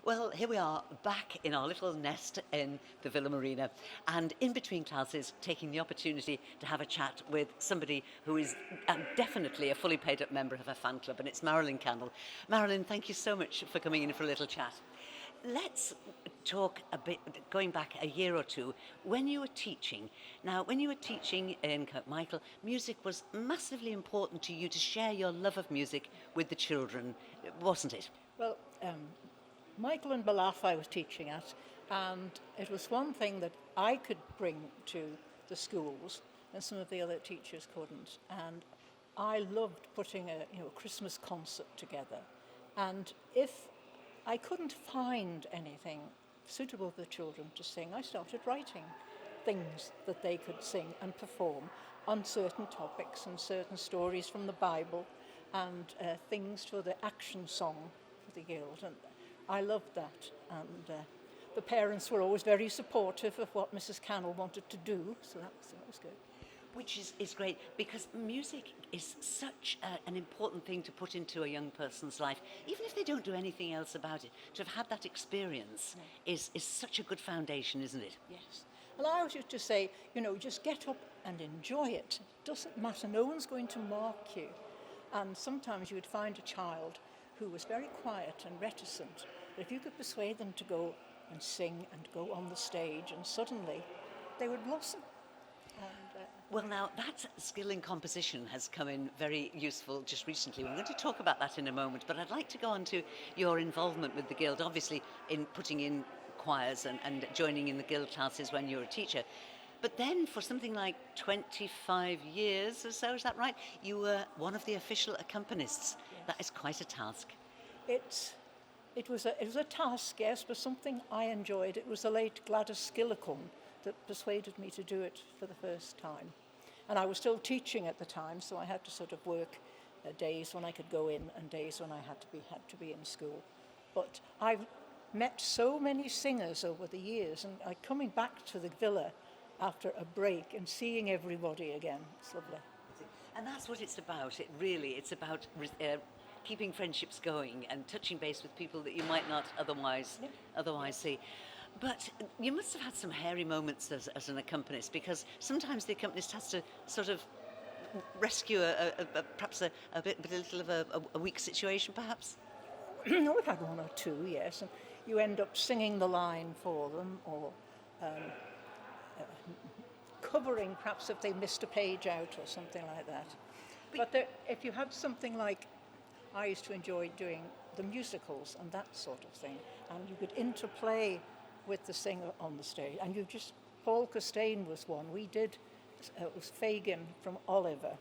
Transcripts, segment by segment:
Well, here we are back in our little nest in the Villa Marina, and in between classes, taking the opportunity to have a chat with somebody who is definitely a fully paid up member of a fan club, and it's Marilyn Cannell. Marilyn, thank you so much for coming in for a little chat. Let's talk a bit, going back a year or two, when you were teaching. Now, when you were teaching in Kirkmichael, music was massively important to you to share your love of music with the children, wasn't it? Well, Michael and Balaf I was teaching at, and it was one thing that I could bring to the schools and some of the other teachers couldn't. And I loved putting a Christmas concert together. And if I couldn't find anything suitable for the children to sing, I started writing things that they could sing and perform on certain topics and certain stories from the Bible and things for the action song for the Guild. And I loved that. And the parents were always very supportive of what Mrs. Cannell wanted to do, so that was good. Which is great, because music is such an important thing to put into a young person's life, even if they don't do anything else about it. To have had that experience is such a good foundation, isn't it? Yes. And I always used to say, just get up and enjoy it. It doesn't matter, no one's going to mark you. And sometimes you would find a child who was very quiet and reticent, but if you could persuade them to go and sing and go on the stage, and suddenly they would blossom. Well, now, that skill in composition has come in very useful just recently. We're going to talk about that in a moment, but I'd like to go on to your involvement with the Guild, obviously in putting in choirs and joining in the Guild classes when you were a teacher. But then for something like 25 years or so, is that right? You were one of the official accompanists. Yes. That is quite a task. It was a task, yes, but something I enjoyed. It was the late Gladys Skillicum that persuaded me to do it for the first time. And I was still teaching at the time, so I had to sort of work days when I could go in and days when I had to be in school. But I've met so many singers over the years, and coming back to the villa after a break and seeing everybody again, it's lovely. And that's what it's about. It's about keeping friendships going and touching base with people that you might not otherwise see. But you must have had some hairy moments as an accompanist, because sometimes the accompanist has to sort of rescue perhaps a little of a weak situation, perhaps. We've had one or two, yes, and you end up singing the line for them, or covering perhaps if they missed a page out or something like that. But if you had something like, I used to enjoy doing the musicals and that sort of thing, and you could interplay with the singer on the stage. And Paul Costain was one. We did, it was Fagin from Oliver,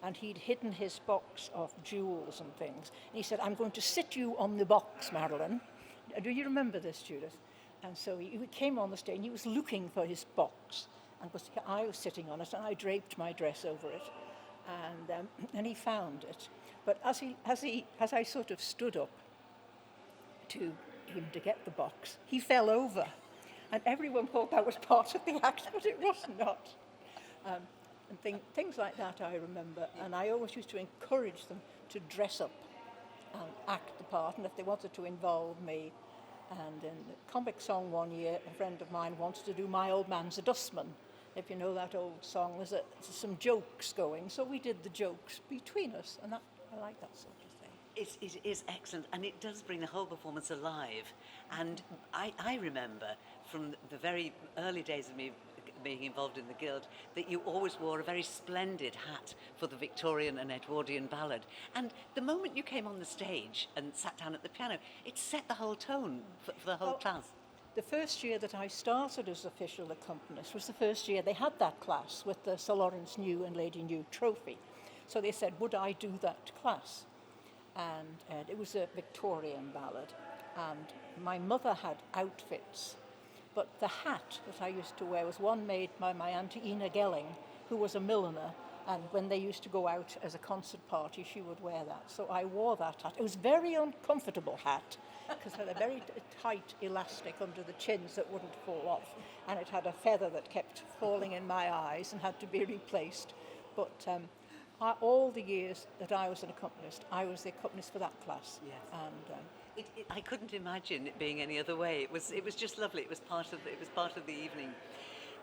and he'd hidden his box of jewels and things. And he said, I'm going to sit you on the box, Marilyn. Do you remember this, Judith? And so he came on the stage, and he was looking for his box. And I was sitting on it, and I draped my dress over it. And he found it. But as I sort of stood up to him to get the box, he fell over, and everyone thought that was part of the act, but it was not. And things like that I remember, and I always used to encourage them to dress up and act the part, and if they wanted to involve me. And in the comic song one year, a friend of mine wanted to do My Old Man's a Dustman. If you know that old song, there's some jokes going, so we did the jokes between us, and I like that sort of thing. It is excellent, and it does bring the whole performance alive. And I remember from the very early days of me being involved in the Guild that you always wore a very splendid hat for the Victorian and Edwardian ballad. And the moment you came on the stage and sat down at the piano, it set the whole tone for the whole class. The first year that I started as official accompanist was the first year they had that class with the Sir Lawrence New and Lady New trophy. So they said, would I do that class? And it was a Victorian ballad. And my mother had outfits. But the hat that I used to wear was one made by my Auntie Ina Gelling, who was a milliner. And when they used to go out as a concert party, she would wear that. So I wore that hat. It was a very uncomfortable hat, because it had a very tight elastic under the chins that wouldn't fall off. And it had a feather that kept falling in my eyes and had to be replaced. But all the years that I was an accompanist, I was the accompanist for that class. Yes. And I couldn't imagine it being any other way. It was just lovely. It was part of the evening.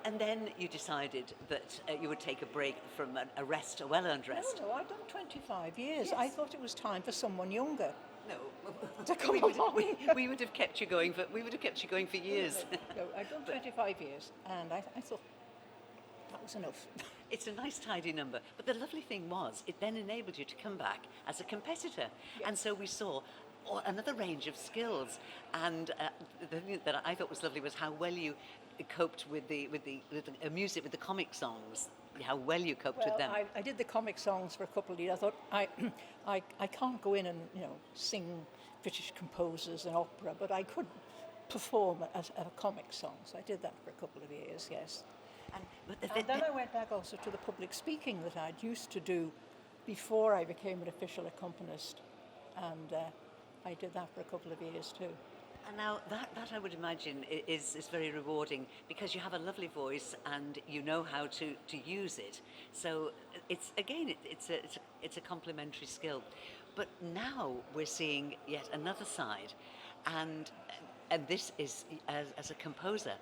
And then you decided that you would take a break from a rest, a well-earned rest. No, I've done 25 years. Yes. I thought it was time for someone younger. No, To come we would, along. we would have kept you going for years. No, I've done 25 years, and I thought that was enough. It's a nice, tidy number. But the lovely thing was, it then enabled you to come back as a competitor. Yes. And so we saw another range of skills. And the thing that I thought was lovely was how well you coped with the music, with the comic songs. How well you coped with them. I did the comic songs for a couple of years. I thought I can't go in and sing British composers and opera, but I could perform as comic songs. I did that for a couple of years, yes. And then I went back also to the public speaking that I'd used to do before I became an official accompanist, and I did that for a couple of years too. And now that I would imagine is very rewarding because you have a lovely voice and you know how to use it. So it's a complementary skill. But now we're seeing yet another side, and this is as a composer.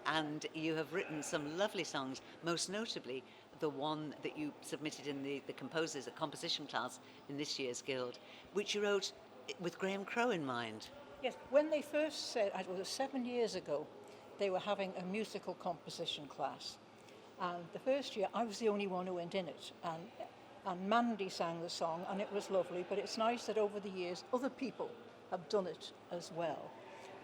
And you have written some lovely songs, most notably the one that you submitted in the composers at composition class in this year's Guild, which you wrote with Graham Crowe in mind. Yes, when they first said, it was 7 years ago, they were having a musical composition class. And the first year, I was the only one who went in it. And Mandy sang the song, and it was lovely. But it's nice that over the years, other people have done it as well.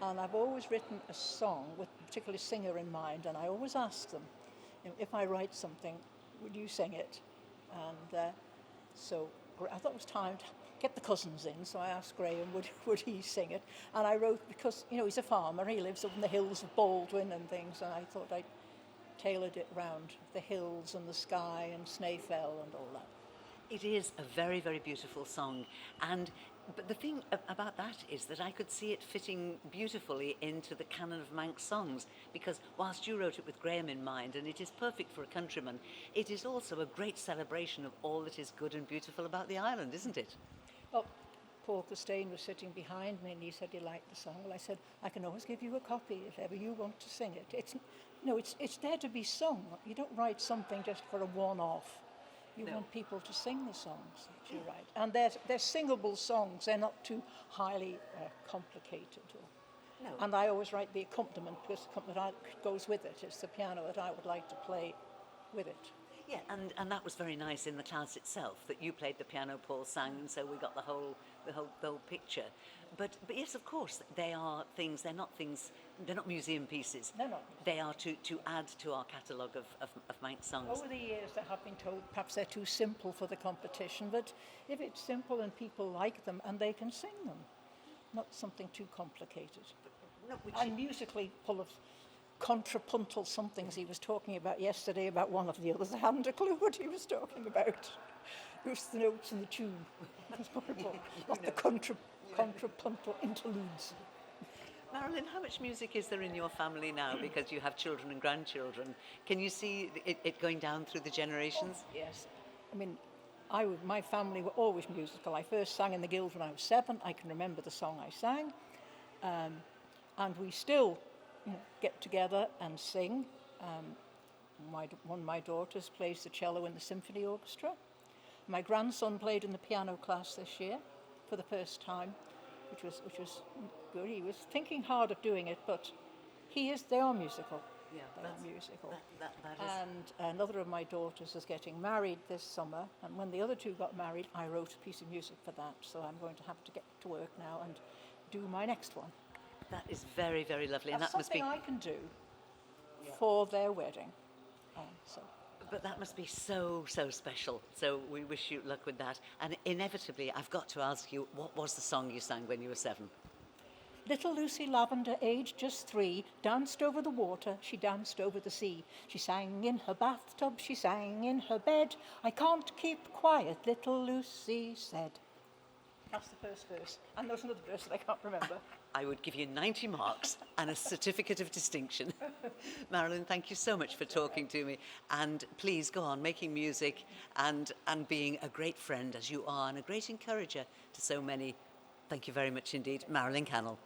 And I've always written a song with a particular singer in mind, and I always ask them, if I write something, would you sing it? And so I thought it was time to get the cousins in, so I asked Graham, would he sing it? And I wrote, because, he's a farmer, he lives up in the hills of Baldwin and things, and I thought I tailored it round the hills and the sky and Snaefell and all that. It is a very, very beautiful song. But the thing about that is that I could see it fitting beautifully into the canon of Manx songs, because whilst you wrote it with Graham in mind, and it is perfect for a countryman, it is also a great celebration of all that is good and beautiful about the island, isn't it? Well, Paul Costain was sitting behind me and he said he liked the song. Well, I said, I can always give you a copy if ever you want to sing it. It's there to be sung. You don't write something just for a one-off. You want people to sing the songs that you write. And they're singable songs. They're not too highly complicated. No. And I always write the accompaniment, because the accompaniment goes with it. It's the piano that I would like to play with it. Yeah, and that was very nice in the class itself, that you played the piano, Paul sang, and so we got the whole picture. But yes, of course, they are things. They're not museum pieces. No. They are to add to our catalogue of Manx songs. Over the years, they have been told perhaps they're too simple for the competition, but if it's simple and people like them, and they can sing them, not something too complicated. And musically full of contrapuntal somethings he was talking about yesterday about one of the others. I hadn't a clue what he was talking about. It was the notes in the tune. Not the contrapuntal interludes. Marilyn, how much music is there in your family now, because you have children and grandchildren? Can you see it going down through the generations? Oh, yes. I mean, my family were always musical. I first sang in the Guild when I was 7. I can remember the song I sang. And we still get together and sing. One of my daughters plays the cello in the symphony orchestra. My grandson played in the piano class this year for the first time, which was good. He was thinking hard of doing it, but they are musical. Yeah, they are musical. That is. And another of my daughters is getting married this summer, and when the other two got married, I wrote a piece of music for that, so I'm going to have to get to work now and do my next one. That is very, very lovely. That's and that must be something I can do for their wedding. But that must be so, so special. So we wish you luck with that. And inevitably, I've got to ask you, what was the song you sang when you were 7? Little Lucy Lavender, aged just 3, danced over the water, she danced over the sea. She sang in her bathtub, she sang in her bed. I can't keep quiet, little Lucy said. That's the first verse. And there's another verse that I can't remember. I would give you 90 marks and a certificate of distinction. Marilyn, thank you so much for talking to me. And please go on making music and being a great friend as you are, and a great encourager to so many Thank you very much indeed, Marilyn Cannell.